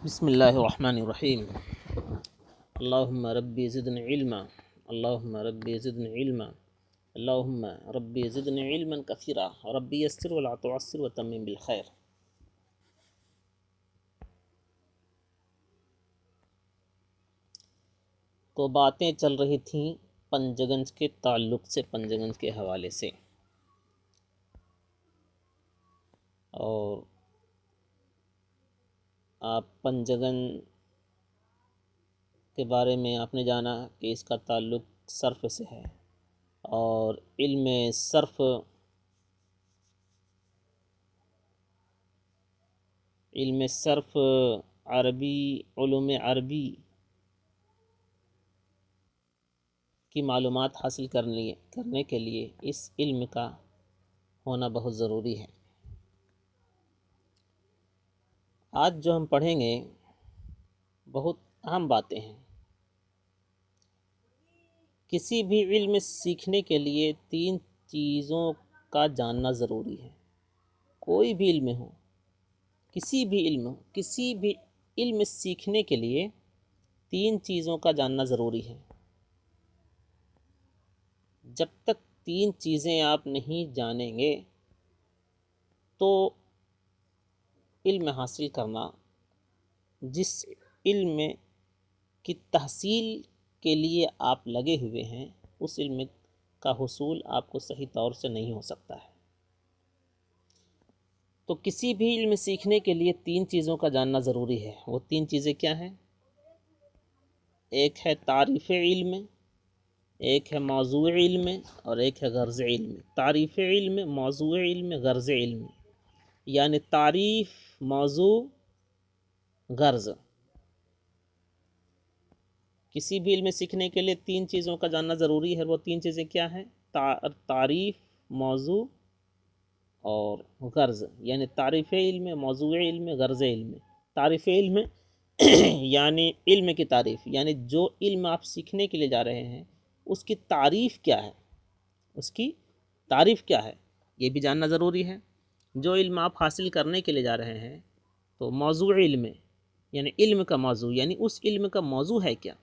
بسم اللہ الرحمن الرحیم اللہم ربی زدنی علما اللہم ربی زدنی علما اللہم ربی زدنی علما کثیرا ربی یسر ولا تعسر وتمم بالخیر۔ تو باتیں چل رہی تھیں پنجگنج کے تعلق سے، پنجگنج کے حوالے سے، اور آپ پنجگنج کے بارے میں آپ نے جانا کہ اس کا تعلق صرف سے ہے، اور علم صرف عربی، علوم عربی کی معلومات حاصل کرنے کے لیے اس علم کا ہونا بہت ضروری ہے۔ آج جو ہم پڑھیں گے بہت اہم باتیں ہیں۔ کسی بھی علم سیکھنے کے لیے 3 چیزوں کا جاننا ضروری ہے۔ کوئی بھی علم ہو، کسی بھی علم سیکھنے کے لیے 3 چیزوں کا جاننا ضروری ہے۔ جب تک 3 چیزیں آپ نہیں جانیں گے تو علم حاصل کرنا، جس علم کی تحصیل کے لیے آپ لگے ہوئے ہیں، اس علم کا حصول آپ کو صحیح طور سے نہیں ہو سکتا ہے۔ تو کسی بھی علم سیکھنے کے لیے 3 چیزوں کا جاننا ضروری ہے۔ وہ 3 چیزیں کیا ہیں؟ ایک ہے تعریف علم، ایک ہے موضوع علم، اور ایک ہے غرض علم۔ تعریف علم، موضوع علم، غرض علم، یعنی تعریف، موضوع، غرض۔ کسی بھی علم سیکھنے کے لیے 3 چیزوں کا جاننا ضروری ہے۔ وہ 3 چیزیں کیا ہیں؟ تعریف، موضوع اور غرض، یعنی تعریف علم، موضوع علم، غرض علم۔ تعریف علم یعنی علم کی تعریف، یعنی جو علم آپ سیکھنے کے لیے جا رہے ہیں اس کی تعریف کیا ہے، اس کی تعریف کیا ہے، یہ بھی جاننا ضروری ہے۔ جو علم آپ حاصل کرنے کے لیے جا رہے ہیں تو موضوع علم، یعنی علم کا موضوع، یعنی اس علم کا موضوع ہے کیا۔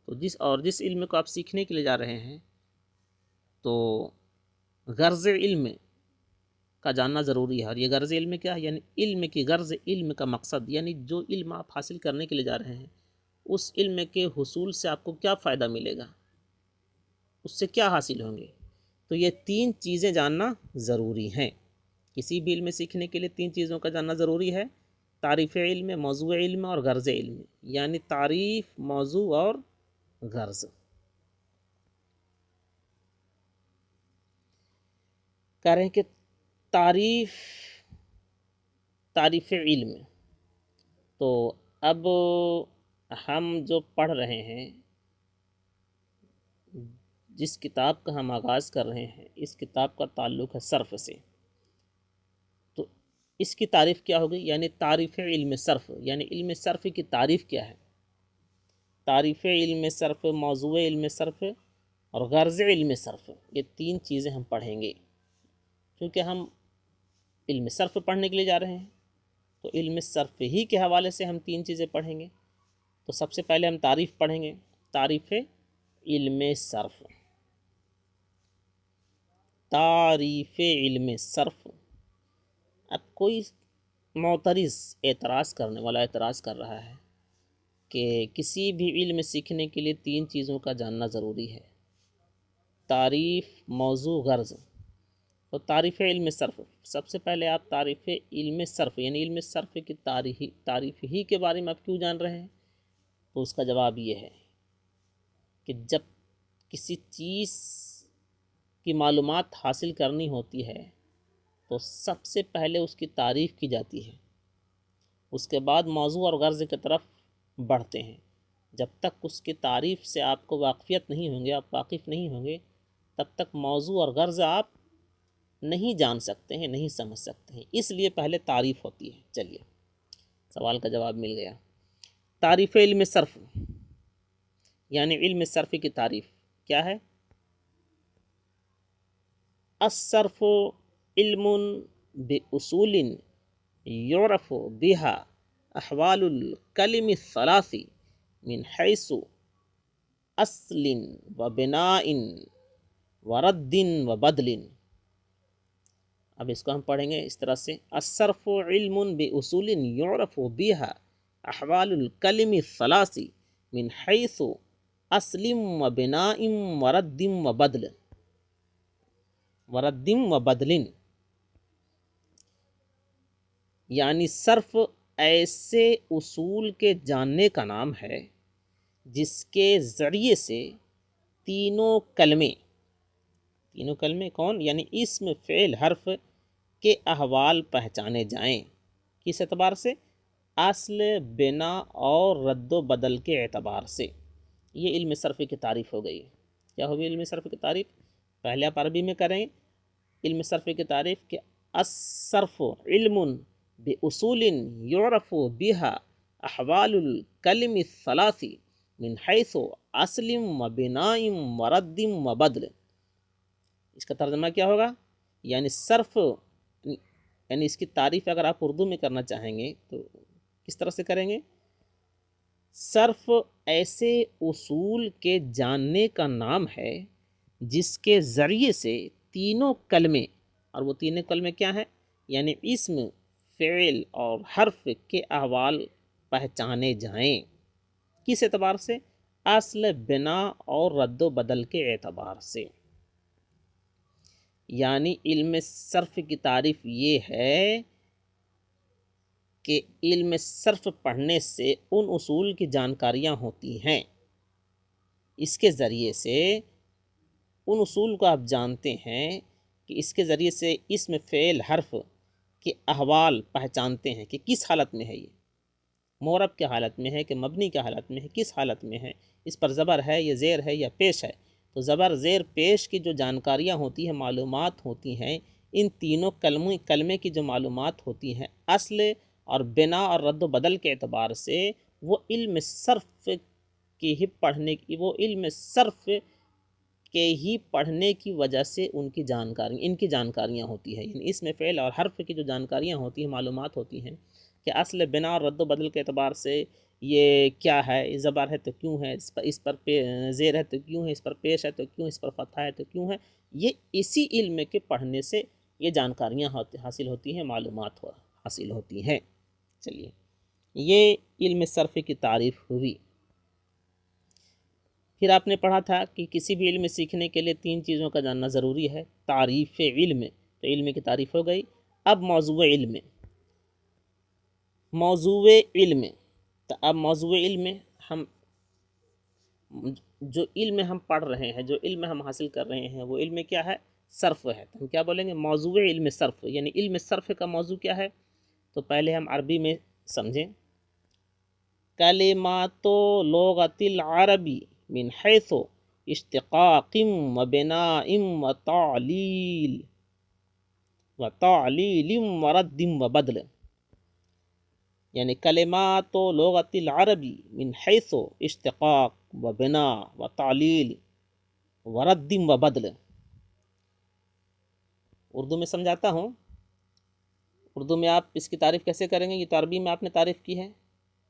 تو جس علم کو آپ سیکھنے کے لیے جا رہے ہیں تو غرض علم کا جاننا ضروری ہے۔ اور یہ غرض علم کیا ہے؟ یعنی علم کی غرض، علم کا مقصد، یعنی جو علم آپ حاصل کرنے کے لیے جا رہے ہیں اس علم کے حصول سے آپ کو کیا فائدہ ملے گا، اس سے کیا حاصل ہوں گے۔ تو یہ 3 چیزیں جاننا ضروری ہیں۔ کسی بھی علم سیکھنے کے لیے 3 چیزوں کا جاننا ضروری ہے: تعریف علم، موضوع علم اور غرض علم، یعنی تعریف، موضوع اور غرض۔ کہہ رہے ہیں کہ تعریف علم، تو اب ہم جو پڑھ رہے ہیں، جس کتاب کا ہم آغاز کر رہے ہیں، اس کتاب کا تعلق ہے صرف سے۔ تو اس کی تعریف کیا ہوگی؟ یعنی تعریف علم صرف، یعنی علم صرف کی تعریف کیا ہے۔ تعریف علم صرف، موضوع علم صرف اور غرض علم صرف، یہ 3 چیزیں ہم پڑھیں گے۔ کیونکہ ہم علم صرف پڑھنے کے لیے جا رہے ہیں تو علم صرف ہی کے حوالے سے ہم 3 چیزیں پڑھیں گے۔ تو سب سے پہلے ہم تعریف پڑھیں گے، تعریف علم صرف۔ تعریف علم صرف۔ اب کوئی معترض، اعتراض کرنے والا اعتراض کر رہا ہے کہ کسی بھی علم سیکھنے کے لیے 3 چیزوں کا جاننا ضروری ہے: تعریف، موضوع، غرض۔ تو تعریف علم صرف، سب سے پہلے آپ تعریف علم صرف یعنی علم صرف کی تعریف ہی کے بارے میں آپ کیوں جان رہے ہیں؟ تو اس کا جواب یہ ہے کہ جب کسی چیز کی معلومات حاصل کرنی ہوتی ہے تو سب سے پہلے اس کی تعریف کی جاتی ہے، اس کے بعد موضوع اور غرض کی طرف بڑھتے ہیں۔ جب تک اس کی تعریف سے آپ کو واقفیت نہیں ہوں گے، آپ واقف نہیں ہوں گے، تب تک موضوع اور غرض آپ نہیں جان سکتے ہیں، نہیں سمجھ سکتے ہیں۔ اس لیے پہلے تعریف ہوتی ہے۔ چلیے، سوال کا جواب مل گیا۔ تعریف علم صرف یعنی علم صرف کی تعریف کیا ہے؟ الصرف علم باصول یعرف بها احوال الکلم الثلاث من حیث اصل و بناء و رد و بدل. اب اس کو ہم پڑھیں گے اس طرح سے: الصرف علم باصول یعرف بها احوال الکلم الثلاث من حیث اصل و بناء و رد و بدل. یعنی صرف ایسے اصول کے جاننے کا نام ہے جس کے ذریعے سے تینوں کلمے کون؟ یعنی اسم، فعل، حرف کے احوال پہچانے جائیں. کس اعتبار سے؟ اصل، بنا اور رد و بدل کے اعتبار سے. یہ علم صرف کی تعریف ہو گئی. کیا ہوگی علم صرف کی تعریف؟ پہلے آپ عربی میں کریں علم صرف کی تعریف کہ الصرف علم باصول یعرف بها احوال الکلم الثلاث من حیث اصل و بناء و رد و بدل. اس کا ترجمہ کیا ہوگا؟ یعنی صرف، یعنی اس کی تعریف اگر آپ اردو میں کرنا چاہیں گے تو کس طرح سے کریں گے؟ صرف ایسے اصول کے جاننے کا نام ہے جس کے ذریعے سے تینوں کلمے، اور وہ تینوں کلمے کیا ہیں؟ یعنی اسم، فعل اور حرف کے احوال پہچانے جائیں. کس اعتبار سے؟ اصل، بنا اور رد و بدل کے اعتبار سے. یعنی علم صرف کی تعریف یہ ہے کہ علم صرف پڑھنے سے ان اصول کی جانکاریاں ہوتی ہیں، اس کے ذریعے سے ان اصول کو آپ جانتے ہیں کہ اس کے ذریعے سے اسم، فعل، حرف کے احوال پہچانتے ہیں کہ کس حالت میں ہے، یہ معرب کے حالت میں ہے کہ مبنی کے حالت میں ہے، کس حالت میں ہے، اس پر زبر ہے یا زیر ہے یا پیش ہے. تو زبر، زیر، پیش کی جو جانکاریاں ہوتی ہیں، معلومات ہوتی ہیں، ان تینوں کلمے کی جو معلومات ہوتی ہیں اصل اور بنا اور رد و بدل کے اعتبار سے، وہ علم صرف کے ہی پڑھنے کی، وہ علم صرف کے ہی پڑھنے کی وجہ سے ان کی جانکاریاں ہوتی ہیں. یعنی اس میں فعل اور حرف کی جو جانکاریاں ہوتی ہیں، معلومات ہوتی ہیں کہ اصل، بنا اور رد و بدل کے اعتبار سے یہ کیا ہے، زبر ہے تو کیوں ہے، اس پر زیر ہے تو کیوں ہے، اس پر پیش ہے تو کیوں، اس پر فتحہ ہے تو کیوں ہے. یہ اسی علم کے پڑھنے سے یہ جانکاریاں حاصل ہوتی ہیں، معلومات حاصل ہوتی ہیں. چلیے، یہ علم صرف کی تعریف ہوئی. پھر آپ نے پڑھا تھا کہ کسی بھی علم سیکھنے کے لیے تین چیزوں کا جاننا ضروری ہے. تعریف علم، تو علم کی تعریف ہو گئی. اب موضوع علم، تو اب موضوع علم ہم جو علم ہم پڑھ رہے ہیں، جو علم ہم حاصل کر رہے ہیں، وہ علم کیا ہے؟ صرف ہے. تو ہم کیا بولیں گے؟ موضوع علم صرف. یعنی علم صرف کا موضوع کیا ہے؟ تو پہلے ہم عربی میں سمجھیں. کلمات لغت العربی من حیث اشتقاق و بناء و تعلیل و رد و بدل. یعنی کلمات لغت العربی من حیث اشتقاق و بناء و تعلیل و رد و بدل. اردو میں سمجھاتا ہوں. اردو میں آپ اس کی تعریف کیسے کریں گے؟ یہ تو عربی میں آپ نے تعریف کی ہے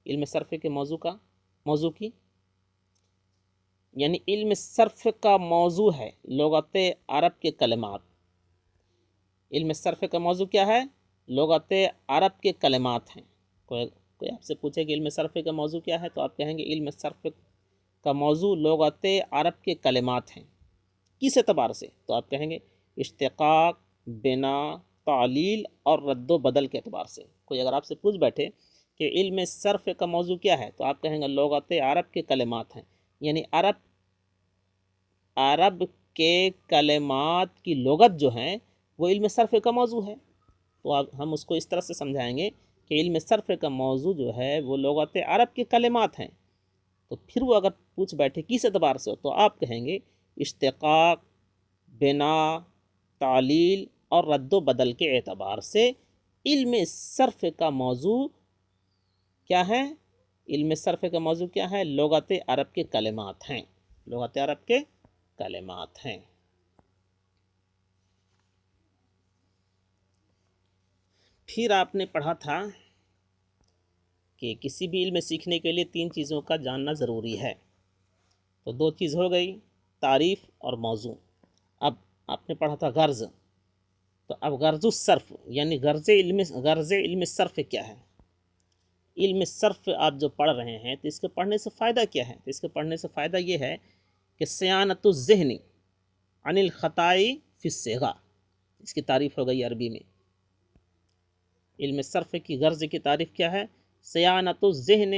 علم صرف کے موضوع کی. یعنی علم صرف کا موضوع ہے لغت عرب کے کلمات. علم صرف کا موضوع کیا ہے؟ لغت عرب کے کلمات ہیں. کوئی آپ سے پوچھے کہ علم صرف کا موضوع کیا ہے، تو آپ کہیں گے علم صرف کا موضوع لغت عرب کے کلمات ہیں. کس اعتبار سے؟ تو آپ کہیں گے اشتقاق، بنا، تعلیل اور رد و بدل کے اعتبار سے. کوئی اگر آپ سے پوچھ بیٹھے کہ علم صرف کا موضوع کیا ہے، تو آپ کہیں گے لغت عرب کے کلمات ہیں. یعنی عرب کے کلمات کی لغت جو ہیں وہ علم صرف کا موضوع ہے. تو اب ہم اس کو اس طرح سے سمجھائیں گے کہ علم صرف کا موضوع جو ہے وہ لغت عرب کے کلمات ہیں. تو پھر وہ اگر پوچھ بیٹھے کس اعتبار سے ہو، تو آپ کہیں گے اشتقاق، بنا، تعلیل اور رد و بدل کے اعتبار سے علم صرف کا موضوع کیا ہے؟ علم صرف کا موضوع کیا ہے؟ لغت عرب کے کلمات ہیں. لغت عرب کے کلمات ہیں. پھر آپ نے پڑھا تھا کہ کسی بھی علم سیکھنے کے لیے 3 چیزوں کا جاننا ضروری ہے. تو 2 چیز ہو گئی، تعریف اور موضوع. اب آپ نے پڑھا تھا غرض، تو اب غرض الصرف یعنی غرض علم صرف کیا ہے؟ علم صرف آپ جو پڑھ رہے ہیں تو اس کے پڑھنے سے فائدہ کیا ہے؟ تو اس کے پڑھنے سے فائدہ یہ ہے کہ صیانت الذہن عن الخطائی فی الصیغہ. اس کی تعریف ہو گئی عربی میں. علم صرف کی غرض کی تعریف کیا ہے؟ صیانت الذہن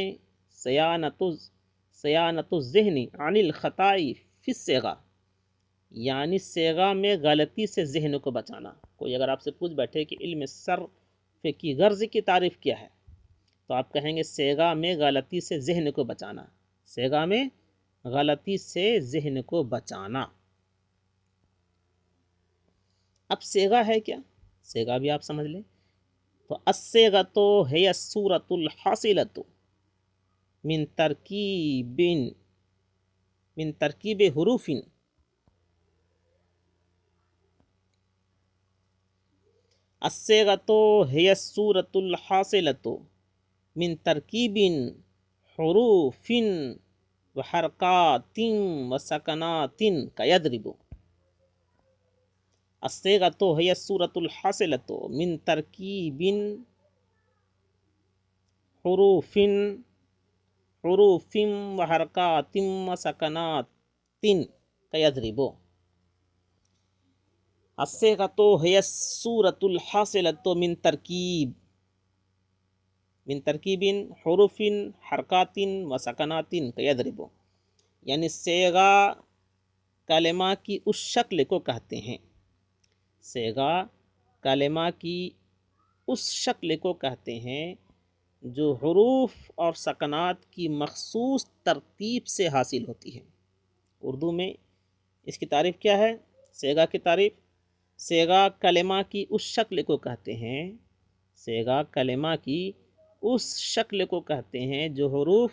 صیانت الذہن عن الخطائی فی الصیغہ، یعنی صیغہ میں غلطی سے ذہن کو بچانا. کوئی اگر آپ سے پوچھ بیٹھے کہ علم صرف کی غرض کی تعریف کیا ہے، تو آپ کہیں گے صیغہ میں غلطی سے ذہن کو بچانا. صیغہ میں غلطی سے ذہن کو بچانا. اب صیغہ ہے کیا؟ صیغہ بھی آپ سمجھ لیں. تو الصیغۃ ہی الصورۃ الحاصلۃ من ترکیب حروف. الصیغۃ ہی الصورۃ الحاصلۃ من ترکیب حروف وحرکات وسکنات کیضرب. الصیغۃ ہی الصورۃ الحاصلۃ من ترکیب حروف وحرکات وسکنات کیضرب. الصیغۃ ہی الصورۃ الحاصلۃ من ترکیب حروف حرکات وسکنات کیضرب، یعنی صیغہ کلمہ کی اس شکل کو کہتے ہیں. صیغہ کلمہ کی اس شکل کو کہتے ہیں جو حروف اور سکنات کی مخصوص ترتیب سے حاصل ہوتی ہے. اردو میں اس کی تعریف کیا ہے؟ صیغہ کی تعریف، صیغہ کلمہ کی اس شکل کو کہتے ہیں، صیغہ کلمہ کی اس شکل کو کہتے ہیں جو حروف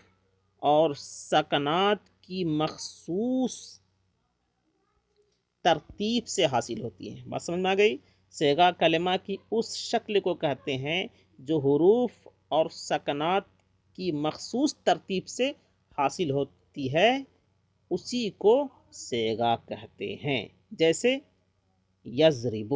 اور سکنات کی مخصوص ترتیب سے حاصل ہوتی ہیں. بات سمجھ میں آ گئی؟ صیغہ کلمہ کی اس شکل کو کہتے ہیں جو حروف اور سکنات کی مخصوص ترتیب سے حاصل ہوتی ہے، اسی کو صیغہ کہتے ہیں. جیسے یضرب،